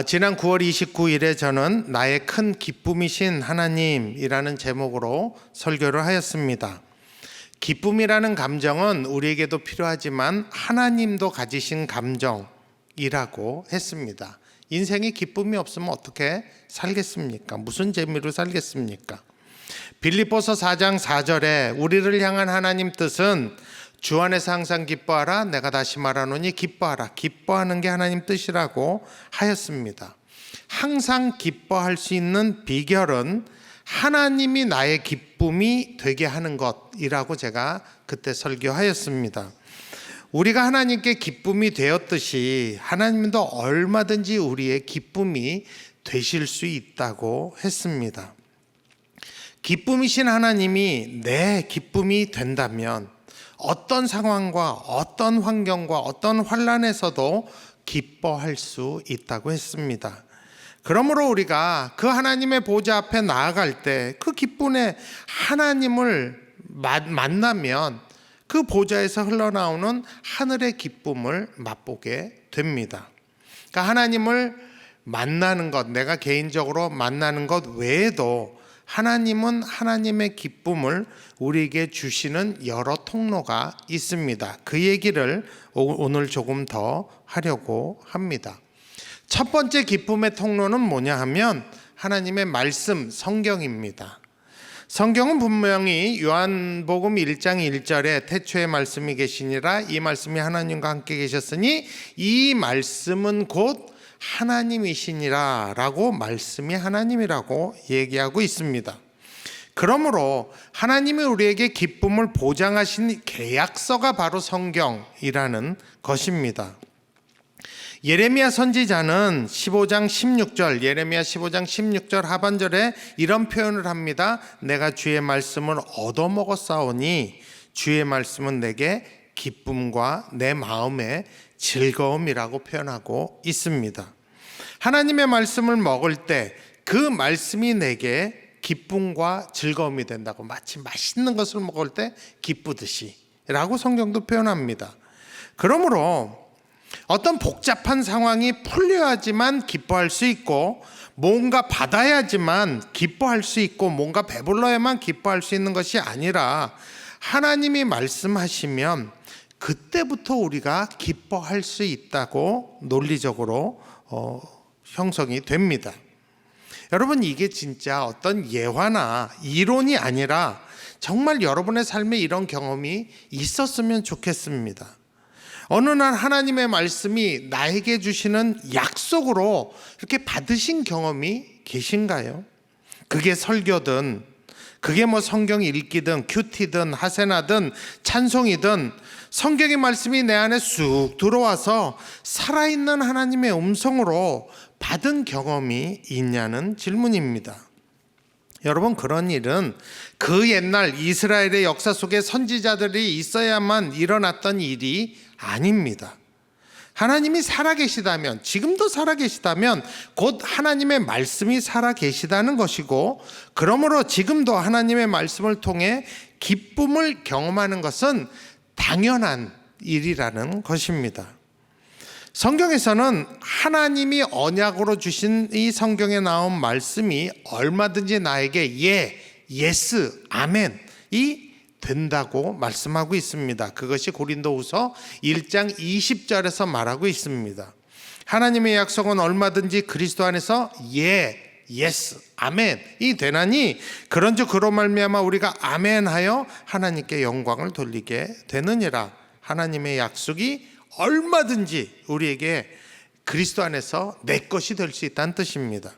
지난 9월 29일에 저는 나의 큰 기쁨이신 하나님이라는 제목으로 설교를 하였습니다. 기쁨이라는 감정은 우리에게도 필요하지만 하나님도 가지신 감정이라고 했습니다. 인생에 기쁨이 없으면 어떻게 살겠습니까? 무슨 재미로 살겠습니까? 빌립보서 4장 4절에 우리를 향한 하나님 뜻은 주 안에서 항상 기뻐하라. 내가 다시 말하노니 기뻐하라. 기뻐하는 게 하나님 뜻이라고 하였습니다. 항상 기뻐할 수 있는 비결은 하나님이 나의 기쁨이 되게 하는 것이라고 제가 그때 설교하였습니다. 우리가 하나님께 기쁨이 되었듯이 하나님도 얼마든지 우리의 기쁨이 되실 수 있다고 했습니다. 기쁨이신 하나님이 내 기쁨이 된다면 어떤 상황과 어떤 환경과 어떤 환난에서도 기뻐할 수 있다고 했습니다. 그러므로 우리가 그 하나님의 보좌 앞에 나아갈 때 그 기쁨의 하나님을 만나면 그 보좌에서 흘러나오는 하늘의 기쁨을 맛보게 됩니다. 그러니까 하나님을 만나는 것, 내가 개인적으로 만나는 것 외에도 하나님은 하나님의 기쁨을 우리에게 주시는 여러 통로가 있습니다. 그 얘기를 오늘 조금 더 하려고 합니다. 첫 번째 기쁨의 통로는 뭐냐 하면 하나님의 말씀, 성경입니다. 성경은 분명히 요한복음 1장 1절에 태초에 말씀이 계시니라 이 말씀이 하나님과 함께 계셨으니 이 말씀은 곧 하나님이시니라 라고 말씀이 하나님이라고 얘기하고 있습니다. 그러므로 하나님이 우리에게 기쁨을 보장하신 계약서가 바로 성경이라는 것입니다. 예레미야 선지자는 15장 16절, 예레미야 15장 16절 하반절에 이런 표현을 합니다. 내가 주의 말씀을 얻어먹었사오니 주의 말씀은 내게 기쁨과 내 마음의 즐거움이라고 표현하고 있습니다. 하나님의 말씀을 먹을 때 그 말씀이 내게 기쁨과 즐거움이 된다고, 마치 맛있는 것을 먹을 때 기쁘듯이 라고 성경도 표현합니다. 그러므로 어떤 복잡한 상황이 풀려야지만 기뻐할 수 있고, 뭔가 받아야지만 기뻐할 수 있고, 뭔가 배불러야만 기뻐할 수 있는 것이 아니라 하나님이 말씀하시면 그때부터 우리가 기뻐할 수 있다고 논리적으로 형성이 됩니다. 여러분, 이게 진짜 어떤 예화나 이론이 아니라 정말 여러분의 삶에 이런 경험이 있었으면 좋겠습니다. 어느 날 하나님의 말씀이 나에게 주시는 약속으로 이렇게 받으신 경험이 계신가요? 그게 설교든, 그게 성경 읽기든, 큐티든, 하세나든, 찬송이든 성경의 말씀이 내 안에 쑥 들어와서 살아있는 하나님의 음성으로 받은 경험이 있냐는 질문입니다. 여러분, 그런 일은 그 옛날 이스라엘의 역사 속에 선지자들이 있어야만 일어났던 일이 아닙니다. 하나님이 살아계시다면, 지금도 살아계시다면 곧 하나님의 말씀이 살아계시다는 것이고, 그러므로 지금도 하나님의 말씀을 통해 기쁨을 경험하는 것은 당연한 일이라는 것입니다. 성경에서는 하나님이 언약으로 주신 이 성경에 나온 말씀이 얼마든지 나에게 예스, 아멘이 된다고 말씀하고 있습니다. 그것이 고린도후서 1장 20절에서 말하고 있습니다. 하나님의 약속은 얼마든지 그리스도 안에서 예스, 아멘이 되나니 그런즉 그로 말미암아 우리가 아멘하여 하나님께 영광을 돌리게 되느니라. 하나님의 약속이 얼마든지 우리에게 그리스도 안에서 내 것이 될 수 있다는 뜻입니다.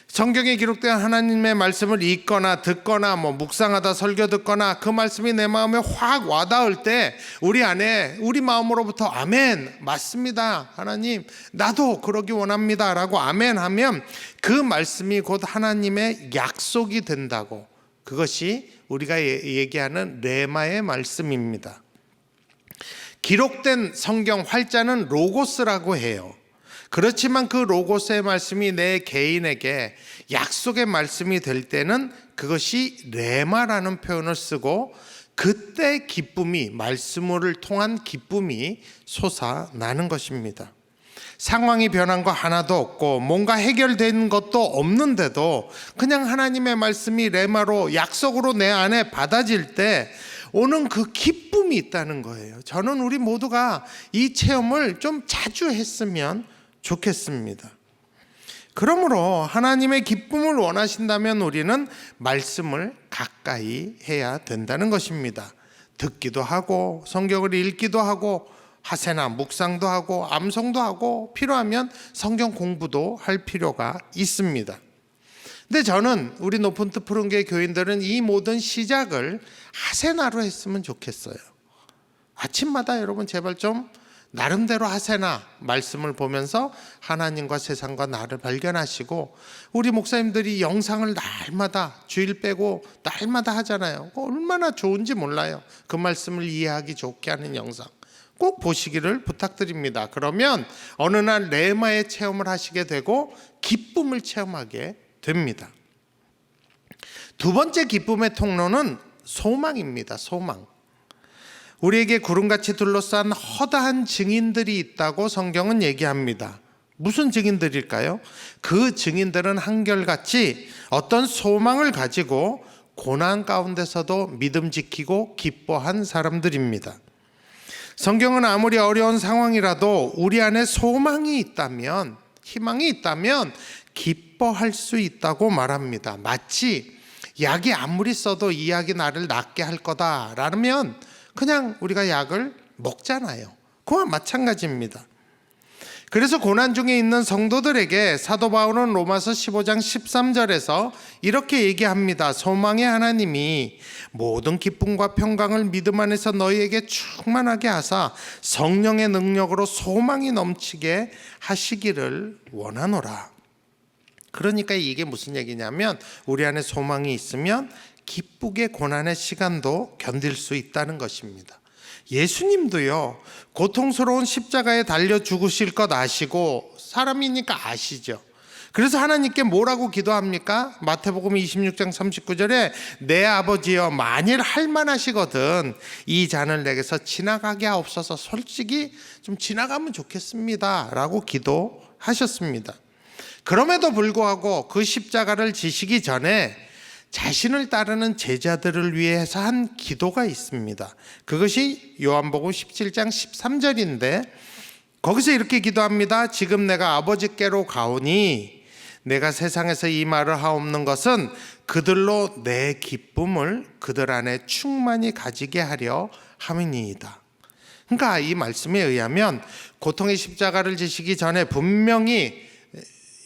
성경에 기록된 하나님의 말씀을 읽거나 듣거나 묵상하다 설교 듣거나 그 말씀이 내 마음에 확 와닿을 때 우리 안에, 우리 마음으로부터 아멘, 맞습니다, 하나님 나도 그러기 원합니다 라고 아멘하면 그 말씀이 곧 하나님의 약속이 된다고, 그것이 우리가 얘기하는 레마의 말씀입니다. 기록된 성경 활자는 로고스라고 해요. 그렇지만 그 로고스의 말씀이 내 개인에게 약속의 말씀이 될 때는 그것이 레마라는 표현을 쓰고, 그때 기쁨이, 말씀을 통한 기쁨이 솟아나는 것입니다. 상황이 변한 거 하나도 없고 뭔가 해결된 것도 없는데도 그냥 하나님의 말씀이 레마로 약속으로 내 안에 받아질 때 오는 그 기쁨이 있다는 거예요. 저는 우리 모두가 이 체험을 좀 자주 했으면 좋겠습니다. 그러므로 하나님의 기쁨을 원하신다면 우리는 말씀을 가까이 해야 된다는 것입니다. 듣기도 하고 성경을 읽기도 하고 하세나 묵상도 하고 암송도 하고 필요하면 성경 공부도 할 필요가 있습니다. 근데 저는 우리 높은 뜻 푸른 교회 교인들은 이 모든 시작을 하세나로 했으면 좋겠어요. 아침마다 여러분 제발 좀 나름대로 하세나 말씀을 보면서 하나님과 세상과 나를 발견하시고, 우리 목사님들이 영상을 날마다 주일 빼고 날마다 하잖아요. 얼마나 좋은지 몰라요. 그 말씀을 이해하기 좋게 하는 영상 꼭 보시기를 부탁드립니다. 그러면 어느 날 레마의 체험을 하시게 되고 기쁨을 체험하게 됩니다. 두 번째 기쁨의 통로는 소망입니다. 소망. 우리에게 구름같이 둘러싼 허다한 증인들이 있다고 성경은 얘기합니다. 무슨 증인들일까요? 그 증인들은 한결같이 어떤 소망을 가지고 고난 가운데서도 믿음 지키고 기뻐한 사람들입니다. 성경은 아무리 어려운 상황이라도 우리 안에 소망이 있다면, 희망이 있다면 기뻐할 수 있다고 말합니다. 마치 약이 아무리 써도 이 약이 나를 낫게 할 거다라면 그냥 우리가 약을 먹잖아요. 그와 마찬가지입니다. 그래서 고난 중에 있는 성도들에게 사도 바울은 로마서 15장 13절에서 이렇게 얘기합니다. 소망의 하나님이 모든 기쁨과 평강을 믿음 안에서 너희에게 충만하게 하사 성령의 능력으로 소망이 넘치게 하시기를 원하노라. 그러니까 이게 무슨 얘기냐면 우리 안에 소망이 있으면 기쁘게 고난의 시간도 견딜 수 있다는 것입니다. 예수님도요, 고통스러운 십자가에 달려 죽으실 것 아시고, 사람이니까 아시죠. 그래서 하나님께 뭐라고 기도합니까? 마태복음 26장 39절에 내 아버지여 만일 할만하시거든 이 잔을 내게서 지나가게 하옵소서. 솔직히 좀 지나가면 좋겠습니다 라고 기도하셨습니다. 그럼에도 불구하고 그 십자가를 지시기 전에 자신을 따르는 제자들을 위해서 한 기도가 있습니다. 그것이 요한복음 17장 13절인데 거기서 이렇게 기도합니다. 지금 내가 아버지께로 가오니 내가 세상에서 이 말을 하옵는 것은 그들로 내 기쁨을 그들 안에 충만히 가지게 하려 함이니이다. 그러니까 이 말씀에 의하면 고통의 십자가를 지시기 전에 분명히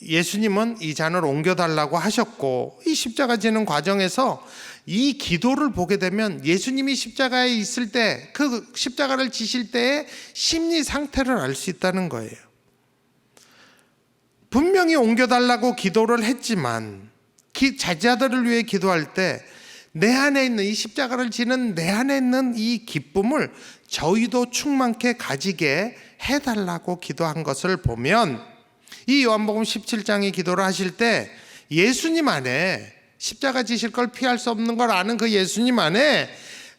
예수님은 이 잔을 옮겨달라고 하셨고, 이 십자가 지는 과정에서 이 기도를 보게 되면 예수님이 십자가에 있을 때, 그 십자가를 지실 때의 심리 상태를 알 수 있다는 거예요. 분명히 옮겨달라고 기도를 했지만 제자들을 위해 기도할 때 내 안에 있는 이 십자가를 지는 내 안에 있는 이 기쁨을 저희도 충만케 가지게 해달라고 기도한 것을 보면, 이 요한복음 17장의 기도를 하실 때 예수님 안에 십자가 지실 걸 피할 수 없는 걸 아는 그 예수님 안에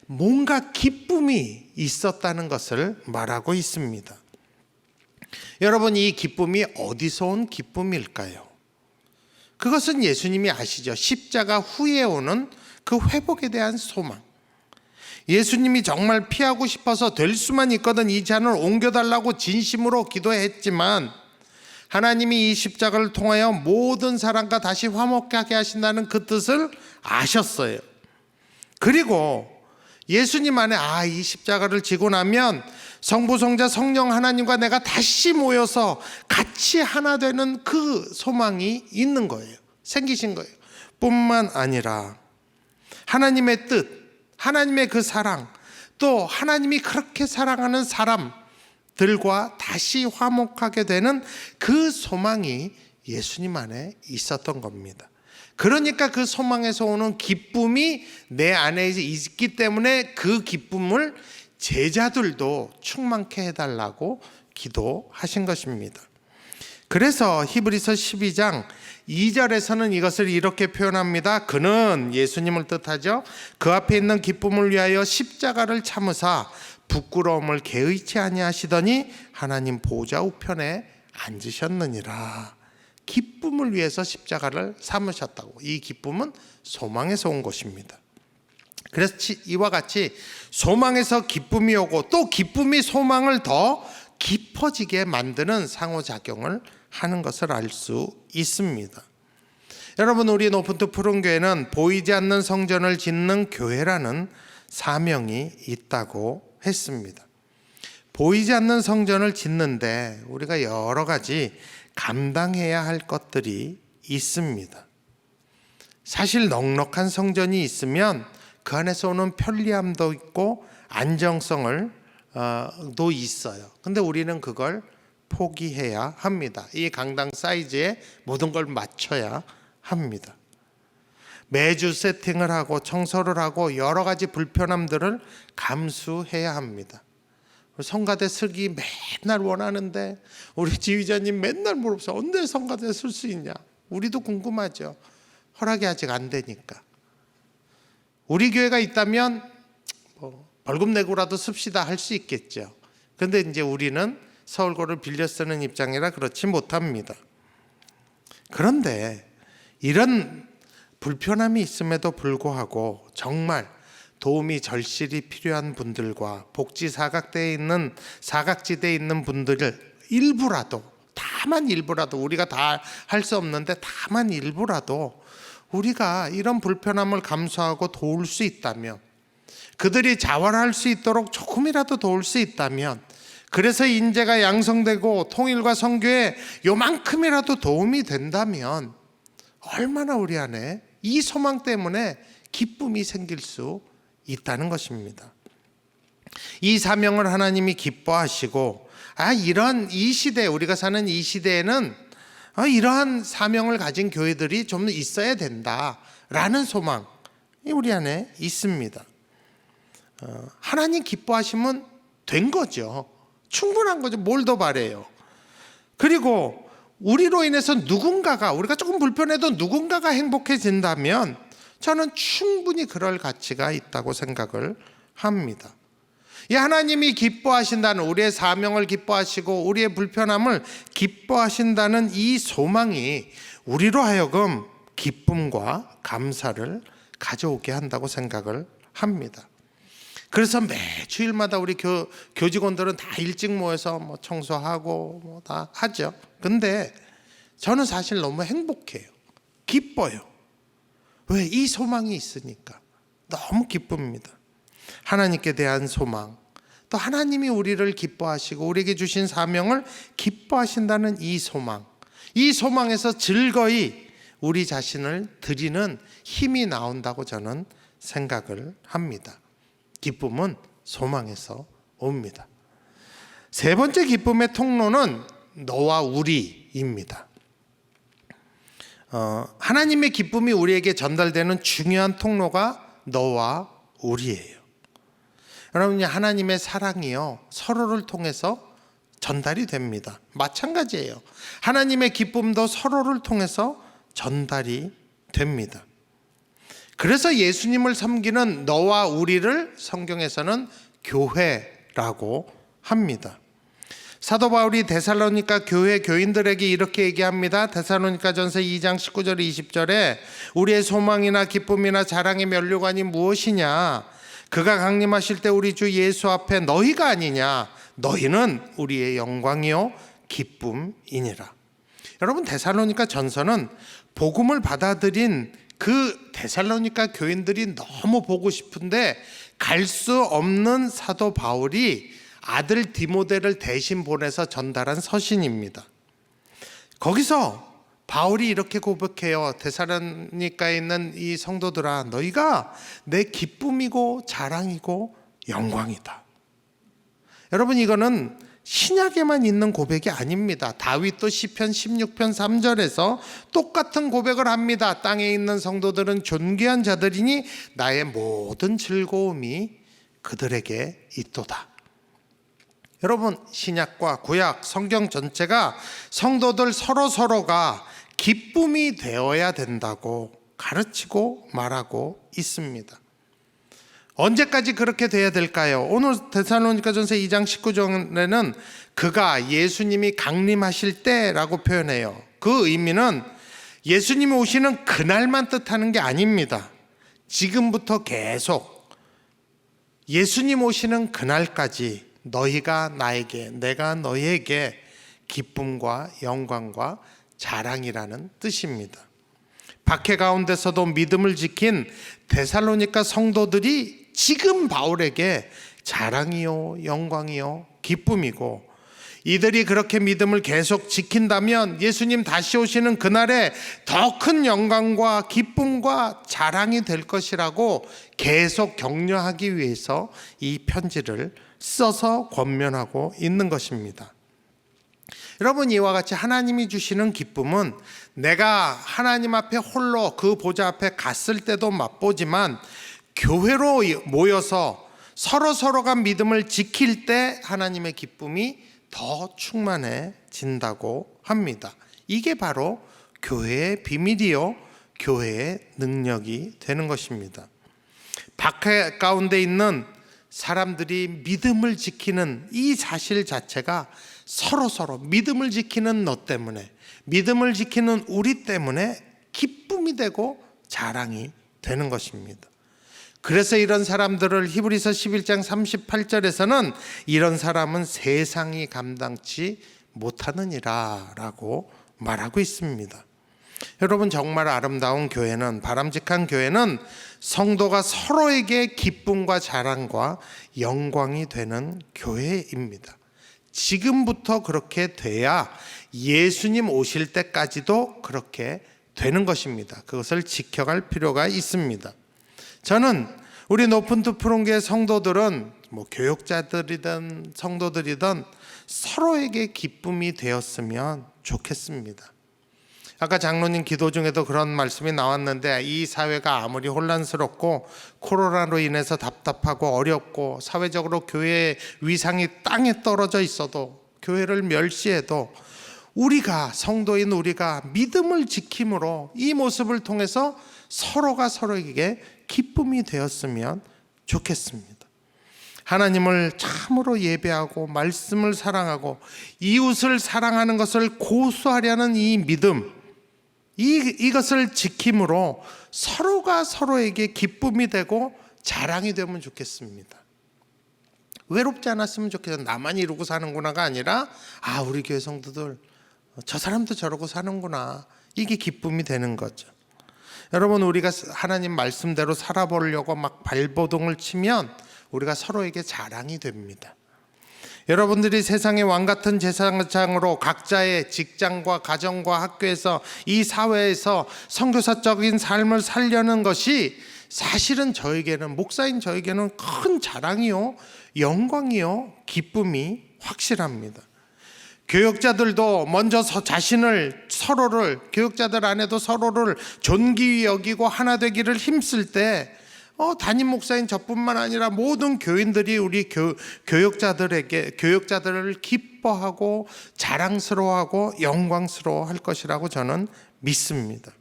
뭔가 기쁨이 있었다는 것을 말하고 있습니다. 여러분, 이 기쁨이 어디서 온 기쁨일까요? 그것은 예수님이 아시죠. 십자가 후에 오는 그 회복에 대한 소망. 예수님이 정말 피하고 싶어서 될 수만 있거든 이 잔을 옮겨달라고 진심으로 기도했지만 하나님이 이 십자가를 통하여 모든 사람과 다시 화목하게 하신다는 그 뜻을 아셨어요. 그리고 예수님 안에 이 십자가를 지고 나면 성부, 성자, 성령 하나님과 내가 다시 모여서 같이 하나 되는 그 소망이 있는 거예요. 생기신 거예요. 뿐만 아니라 하나님의 뜻, 하나님의 그 사랑, 또 하나님이 그렇게 사랑하는 사람들과 다시 화목하게 되는 그 소망이 예수님 안에 있었던 겁니다. 그러니까 그 소망에서 오는 기쁨이 내 안에 있기 때문에 그 기쁨을 제자들도 충만케 해달라고 기도하신 것입니다. 그래서 히브리서 12장 2절에서는 이것을 이렇게 표현합니다. 그는, 예수님을 뜻하죠, 그 앞에 있는 기쁨을 위하여 십자가를 참으사 부끄러움을 개의치 아니하시더니 하나님 보좌 우편에 앉으셨느니라. 기쁨을 위해서 십자가를 삼으셨다고. 이 기쁨은 소망에서 온 것입니다. 그래서 이와 같이 소망에서 기쁨이 오고 또 기쁨이 소망을 더 깊어지게 만드는 상호작용을 하는 것을 알 수 있습니다. 여러분, 우리 노픈트 푸른교회는 보이지 않는 성전을 짓는 교회라는 사명이 있다고 했습니다. 보이지 않는 성전을 짓는데 우리가 여러 가지 감당해야 할 것들이 있습니다. 사실 넉넉한 성전이 있으면 그 안에서 오는 편리함도 있고 안정성을 도 있어요. 근데 우리는 그걸 포기해야 합니다. 이 강당 사이즈에 모든 걸 맞춰야 합니다. 매주 세팅을 하고 청소를 하고 여러 가지 불편함들을 감수해야 합니다. 성가대 쓰기 맨날 원하는데 우리 지휘자님 맨날 물어보세요. 언제 성가대 쓸 수 있냐? 우리도 궁금하죠. 허락이 아직 안 되니까. 우리 교회가 있다면 벌금 내고라도 씁시다 할 수 있겠죠. 그런데 이제 우리는 서울고를 빌려 쓰는 입장이라 그렇지 못합니다. 그런데 이런 불편함이 있음에도 불구하고 정말 도움이 절실히 필요한 분들과 복지 사각지대에 있는 분들을 일부라도, 다만 일부라도, 우리가 다 할 수 없는데 다만 일부라도 우리가 이런 불편함을 감수하고 도울 수 있다면, 그들이 자활할 수 있도록 조금이라도 도울 수 있다면, 그래서 인재가 양성되고 통일과 선교에 요만큼이라도 도움이 된다면 얼마나 우리 안에 이 소망 때문에 기쁨이 생길 수 있다는 것입니다. 이 사명을 하나님이 기뻐하시고 이런 이 시대, 우리가 사는 이 시대에는 이러한 사명을 가진 교회들이 좀 있어야 된다라는 소망이 우리 안에 있습니다. 하나님 기뻐하시면 된 거죠. 충분한 거죠. 뭘 더 바래요. 그리고 우리로 인해서 누군가가, 우리가 조금 불편해도 누군가가 행복해진다면 저는 충분히 그럴 가치가 있다고 생각을 합니다. 이 하나님이 기뻐하신다는, 우리의 사명을 기뻐하시고 우리의 불편함을 기뻐하신다는 이 소망이 우리로 하여금 기쁨과 감사를 가져오게 한다고 생각을 합니다. 그래서 매주일마다 우리 교직원들은 다 일찍 모여서 청소하고 다 하죠. 근데 저는 사실 너무 행복해요. 기뻐요. 왜? 이 소망이 있으니까. 너무 기쁩니다. 하나님께 대한 소망, 또 하나님이 우리를 기뻐하시고 우리에게 주신 사명을 기뻐하신다는 이 소망, 이 소망에서 즐거이 우리 자신을 드리는 힘이 나온다고 저는 생각을 합니다. 기쁨은 소망에서 옵니다. 세 번째 기쁨의 통로는 너와 우리입니다. 하나님의 기쁨이 우리에게 전달되는 중요한 통로가 너와 우리예요. 여러분, 하나님의 사랑이요, 서로를 통해서 전달이 됩니다. 마찬가지예요. 하나님의 기쁨도 서로를 통해서 전달이 됩니다. 그래서 예수님을 섬기는 너와 우리를 성경에서는 교회라고 합니다. 사도 바울이 데살로니가 교회 교인들에게 이렇게 얘기합니다. 데살로니가전서 2장 19절 20절에 우리의 소망이나 기쁨이나 자랑의 면류관이 무엇이냐? 그가 강림하실 때 우리 주 예수 앞에 너희가 아니냐? 너희는 우리의 영광이요 기쁨이니라. 여러분, 데살로니가 전서는 복음을 받아들인 그 데살로니가 교인들이 너무 보고 싶은데 갈 수 없는 사도 바울이 아들 디모데를 대신 보내서 전달한 서신입니다. 거기서 바울이 이렇게 고백해요. 데살로니가에 있는 이 성도들아, 너희가 내 기쁨이고 자랑이고 영광이다. 여러분, 이거는 신약에만 있는 고백이 아닙니다. 다윗도 시편 16편 3절에서 똑같은 고백을 합니다. 땅에 있는 성도들은 존귀한 자들이니 나의 모든 즐거움이 그들에게 있도다. 여러분, 신약과 구약, 성경 전체가 성도들 서로가 기쁨이 되어야 된다고 가르치고 말하고 있습니다. 언제까지 그렇게 돼야 될까요? 오늘 데살로니가전서 2장 19절에는 그가 예수님이 강림하실 때라고 표현해요. 그 의미는 예수님이 오시는 그날만 뜻하는 게 아닙니다. 지금부터 계속 예수님 오시는 그날까지 너희가 나에게, 내가 너희에게 기쁨과 영광과 자랑이라는 뜻입니다. 박해 가운데서도 믿음을 지킨 데살로니가 성도들이 지금 바울에게 자랑이요, 영광이요, 기쁨이고, 이들이 그렇게 믿음을 계속 지킨다면 예수님 다시 오시는 그날에 더 큰 영광과 기쁨과 자랑이 될 것이라고 계속 격려하기 위해서 이 편지를 써서 권면하고 있는 것입니다. 여러분, 이와 같이 하나님이 주시는 기쁨은 내가 하나님 앞에 홀로 그 보좌 앞에 갔을 때도 맛보지만 교회로 모여서 서로가 믿음을 지킬 때 하나님의 기쁨이 더 충만해진다고 합니다. 이게 바로 교회의 비밀이요, 교회의 능력이 되는 것입니다. 박해 가운데 있는 사람들이 믿음을 지키는 이 사실 자체가 서로 믿음을 지키는 너 때문에, 믿음을 지키는 우리 때문에 기쁨이 되고 자랑이 되는 것입니다. 그래서 이런 사람들을 히브리서 11장 38절에서는 이런 사람은 세상이 감당치 못하느니라 라고 말하고 있습니다. 여러분, 정말 아름다운 교회는, 바람직한 교회는 성도가 서로에게 기쁨과 자랑과 영광이 되는 교회입니다. 지금부터 그렇게 돼야 예수님 오실 때까지도 그렇게 되는 것입니다. 그것을 지켜갈 필요가 있습니다. 저는 우리 높은 두 푸른교회 성도들은 교역자들이든 성도들이든 서로에게 기쁨이 되었으면 좋겠습니다. 아까 장로님 기도 중에도 그런 말씀이 나왔는데, 이 사회가 아무리 혼란스럽고 코로나로 인해서 답답하고 어렵고 사회적으로 교회의 위상이 땅에 떨어져 있어도, 교회를 멸시해도 우리가, 성도인 우리가 믿음을 지킴으로 이 모습을 통해서 서로가 서로에게 기쁨이 되었으면 좋겠습니다. 하나님을 참으로 예배하고 말씀을 사랑하고 이웃을 사랑하는 것을 고수하려는 이 믿음, 이것을 지킴으로 서로가 서로에게 기쁨이 되고 자랑이 되면 좋겠습니다. 외롭지 않았으면 좋겠어요. 나만 이루고 사는구나가 아니라, 우리 교회 성도들 저 사람도 저러고 사는구나, 이게 기쁨이 되는 거죠. 여러분, 우리가 하나님 말씀대로 살아보려고 막 발버둥을 치면 우리가 서로에게 자랑이 됩니다. 여러분들이 세상의 왕같은 제사장으로 각자의 직장과 가정과 학교에서, 이 사회에서 선교사적인 삶을 살려는 것이 사실은 저에게는, 목사인 저에게는 큰 자랑이요, 영광이요, 기쁨이 확실합니다. 교역자들도 먼저 교역자들 안에도 서로를 존귀히 여기고 하나 되기를 힘쓸 때, 담임 목사인 저뿐만 아니라 모든 교인들이 우리 교역자들을 기뻐하고 자랑스러워하고 영광스러워 할 것이라고 저는 믿습니다.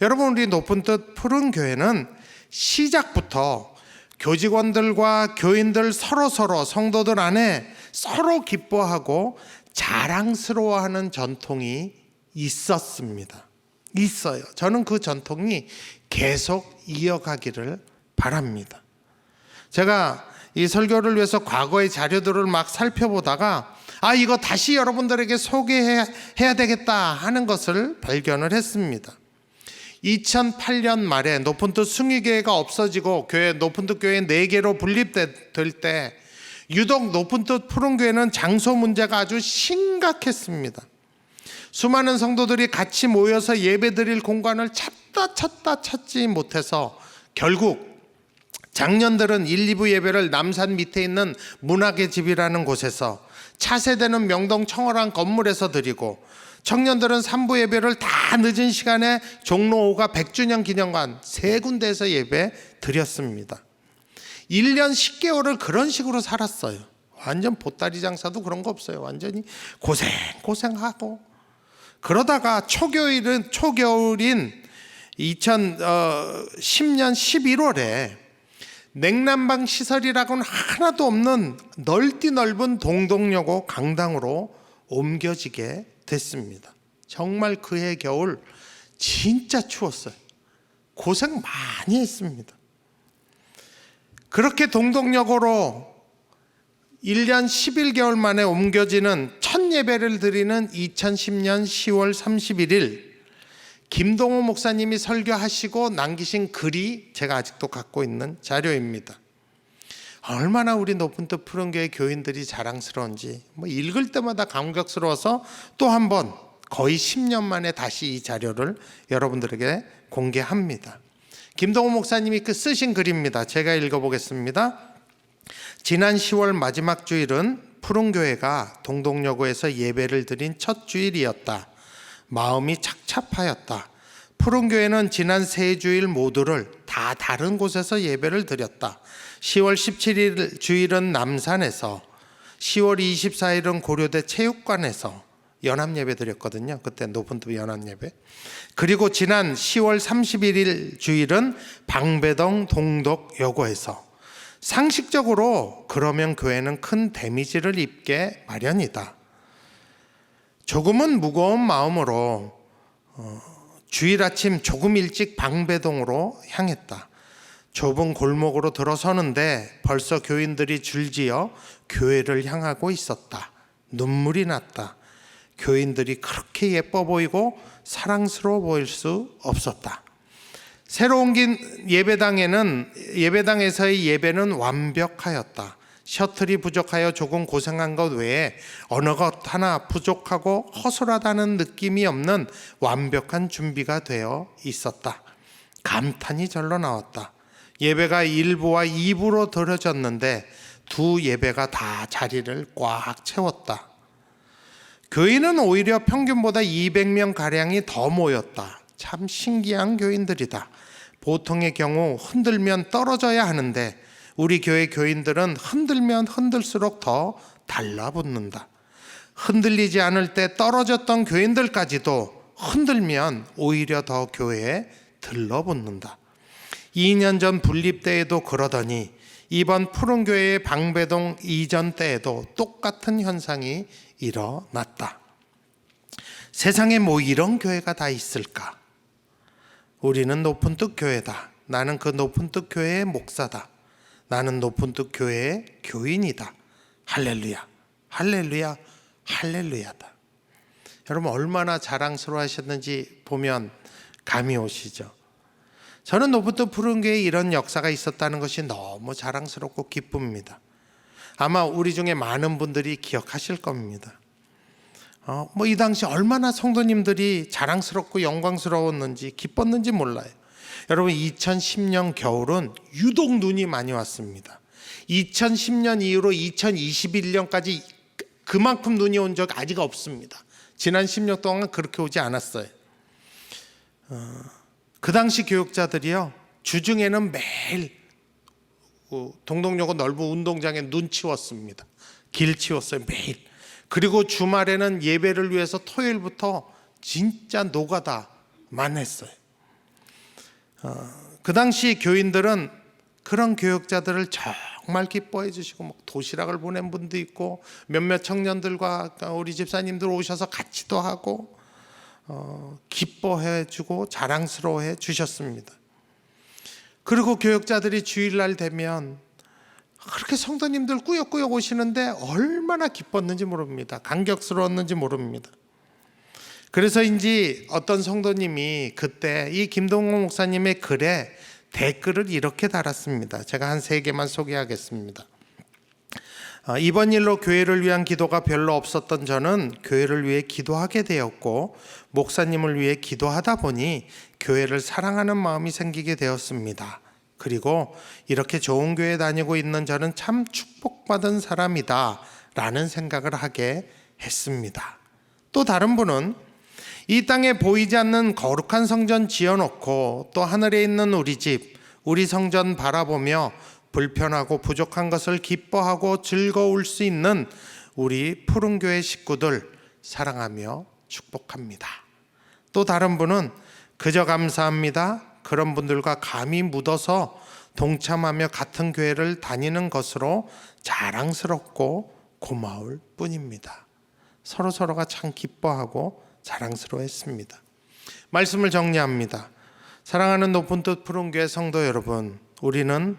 여러분, 우리 높은 뜻 푸른 교회는 시작부터 교직원들과 교인들 서로 성도들 안에 서로 기뻐하고 자랑스러워하는 전통이 있어요. 저는 그 전통이 계속 이어가기를 바랍니다. 제가 이 설교를 위해서 과거의 자료들을 막 살펴보다가 이거 다시 여러분들에게 소개해야 되겠다 하는 것을 발견을 했습니다. 2008년 말에 높은 뜻 숭의교회가 없어지고 높은 뜻 교회 4개로 분립될 때 유독 높은 뜻 푸른 교회는 장소 문제가 아주 심각했습니다. 수많은 성도들이 같이 모여서 예배드릴 공간을 찾지 못해서 결국 장년들은 1, 2부 예배를 남산 밑에 있는 문학의 집이라는 곳에서, 차세대는 명동 청월한 건물에서 드리고, 청년들은 3부 예배를 다 늦은 시간에 종로 5가 100주년 기념관 3군데에서 예배 드렸습니다. 1년 10개월을 그런 식으로 살았어요. 완전 보따리 장사도 그런 거 없어요. 완전히 고생하고. 그러다가 초겨울인 2010년 11월에 냉난방 시설이라고는 하나도 없는 넓디 넓은 동덕여고 강당으로 옮겨지게 됐습니다. 정말 그해 겨울 진짜 추웠어요. 고생 많이 했습니다. 그렇게 동덕여고로 1년 11개월 만에 옮겨지는 첫 예배를 드리는 2010년 10월 31일 김동호 목사님이 설교하시고 남기신 글이 제가 아직도 갖고 있는 자료입니다. 얼마나 우리 높은 뜻 푸른교회 교인들이 자랑스러운지 읽을 때마다 감격스러워서 또 한 번 거의 10년 만에 다시 이 자료를 여러분들에게 공개합니다. 김동호 목사님이 쓰신 글입니다. 제가 읽어보겠습니다. 지난 10월 마지막 주일은 푸른교회가 동덕여고에서 예배를 드린 첫 주일이었다. 마음이 착잡하였다. 푸른교회는 지난 세 주일 모두를 다 다른 곳에서 예배를 드렸다. 10월 17일 주일은 남산에서, 10월 24일은 고려대 체육관에서 연합예배 드렸거든요. 그때 높은 뜻 연합예배. 그리고 지난 10월 31일 주일은 방배동 동덕여고에서. 상식적으로 그러면 교회는 큰 데미지를 입게 마련이다. 조금은 무거운 마음으로 주일 아침 조금 일찍 방배동으로 향했다. 좁은 골목으로 들어서는데 벌써 교인들이 줄지어 교회를 향하고 있었다. 눈물이 났다. 교인들이 그렇게 예뻐 보이고 사랑스러워 보일 수 없었다. 새로 옮긴 예배당에서의 예배는 완벽하였다. 셔틀이 부족하여 조금 고생한 것 외에 어느 것 하나 부족하고 허술하다는 느낌이 없는 완벽한 준비가 되어 있었다. 감탄이 절로 나왔다. 예배가 1부와 2부로 들어졌는데 두 예배가 다 자리를 꽉 채웠다. 교인은 오히려 평균보다 200명가량이 더 모였다. 참 신기한 교인들이다. 보통의 경우 흔들면 떨어져야 하는데 우리 교회 교인들은 흔들면 흔들수록 더 달라붙는다. 흔들리지 않을 때 떨어졌던 교인들까지도 흔들면 오히려 더 교회에 들러붙는다. 2년 전 분립 때에도 그러더니 이번 푸른교회의 방배동 이전 때에도 똑같은 현상이 일어났다. 세상에 뭐 이런 교회가 다 있을까? 우리는 높은 뜻 교회다. 나는 그 높은 뜻 교회의 목사다. 나는 높은 뜻 교회의 교인이다. 할렐루야, 할렐루야, 할렐루야다. 여러분 얼마나 자랑스러워 하셨는지 보면 감이 오시죠. 저는 높은 뜻 푸른교회에 이런 역사가 있었다는 것이 너무 자랑스럽고 기쁩니다. 아마 우리 중에 많은 분들이 기억하실 겁니다. 이 당시 얼마나 성도님들이 자랑스럽고 영광스러웠는지 기뻤는지 몰라요. 여러분 2010년 겨울은 유독 눈이 많이 왔습니다. 2010년 이후로 2021년까지 그만큼 눈이 온 적 아직 없습니다. 지난 10년 동안 그렇게 오지 않았어요. 그 당시 교육자들이요 주중에는 매일 동덕여고 넓은 운동장에 눈 치웠습니다. 길 치웠어요 매일. 그리고 주말에는 예배를 위해서 토요일부터 진짜 노가다만 했어요. 그 당시 교인들은 그런 교육자들을 정말 기뻐해 주시고 도시락을 보낸 분도 있고 몇몇 청년들과 우리 집사님들 오셔서 같이도 하고 기뻐해 주고 자랑스러워해 주셨습니다. 그리고 교육자들이 주일날 되면 그렇게 성도님들 꾸역꾸역 오시는데 얼마나 기뻤는지 모릅니다. 감격스러웠는지 모릅니다. 그래서인지 어떤 성도님이 그때 이 김동호 목사님의 글에 댓글을 이렇게 달았습니다. 제가 한 3개만 소개하겠습니다. 이번 일로 교회를 위한 기도가 별로 없었던 저는 교회를 위해 기도하게 되었고 목사님을 위해 기도하다 보니 교회를 사랑하는 마음이 생기게 되었습니다. 그리고 이렇게 좋은 교회 다니고 있는 저는 참 축복받은 사람이다 라는 생각을 하게 했습니다. 또 다른 분은 이 땅에 보이지 않는 거룩한 성전 지어놓고 또 하늘에 있는 우리 집, 우리 성전 바라보며 불편하고 부족한 것을 기뻐하고 즐거울 수 있는 우리 푸른교회 식구들 사랑하며 축복합니다. 또 다른 분은 그저 감사합니다. 그런 분들과 감히 묻어서 동참하며 같은 교회를 다니는 것으로 자랑스럽고 고마울 뿐입니다. 서로가 참 기뻐하고 자랑스러워했습니다. 말씀을 정리합니다. 사랑하는 높은 뜻 푸른 교회 성도 여러분, 우리는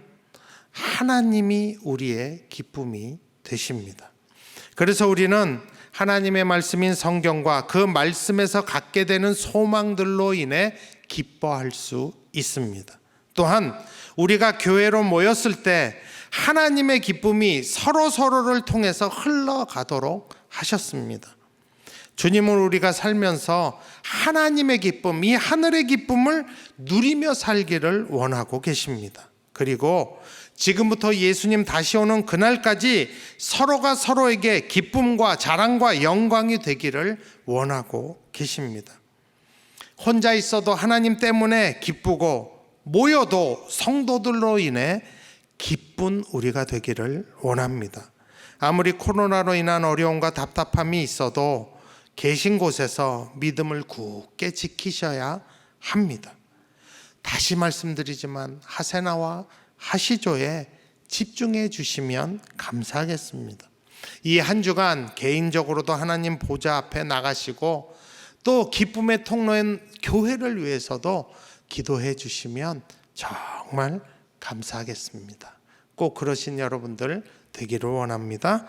하나님이 우리의 기쁨이 되십니다. 그래서 우리는 하나님의 말씀인 성경과 그 말씀에서 갖게 되는 소망들로 인해 기뻐할 수 있습니다. 또한 우리가 교회로 모였을 때 하나님의 기쁨이 서로를 통해서 흘러가도록 하셨습니다. 주님은 우리가 살면서 하나님의 기쁨, 이 하늘의 기쁨을 누리며 살기를 원하고 계십니다. 그리고 지금부터 예수님 다시 오는 그날까지 서로가 서로에게 기쁨과 자랑과 영광이 되기를 원하고 계십니다. 혼자 있어도 하나님 때문에 기쁘고 모여도 성도들로 인해 기쁜 우리가 되기를 원합니다. 아무리 코로나로 인한 어려움과 답답함이 있어도 계신 곳에서 믿음을 굳게 지키셔야 합니다. 다시 말씀드리지만 하세나와 하시조에 집중해 주시면 감사하겠습니다. 이 한 주간 개인적으로도 하나님 보좌 앞에 나가시고 또 기쁨의 통로인 교회를 위해서도 기도해 주시면 정말 감사하겠습니다. 꼭 그러신 여러분들 되기를 원합니다.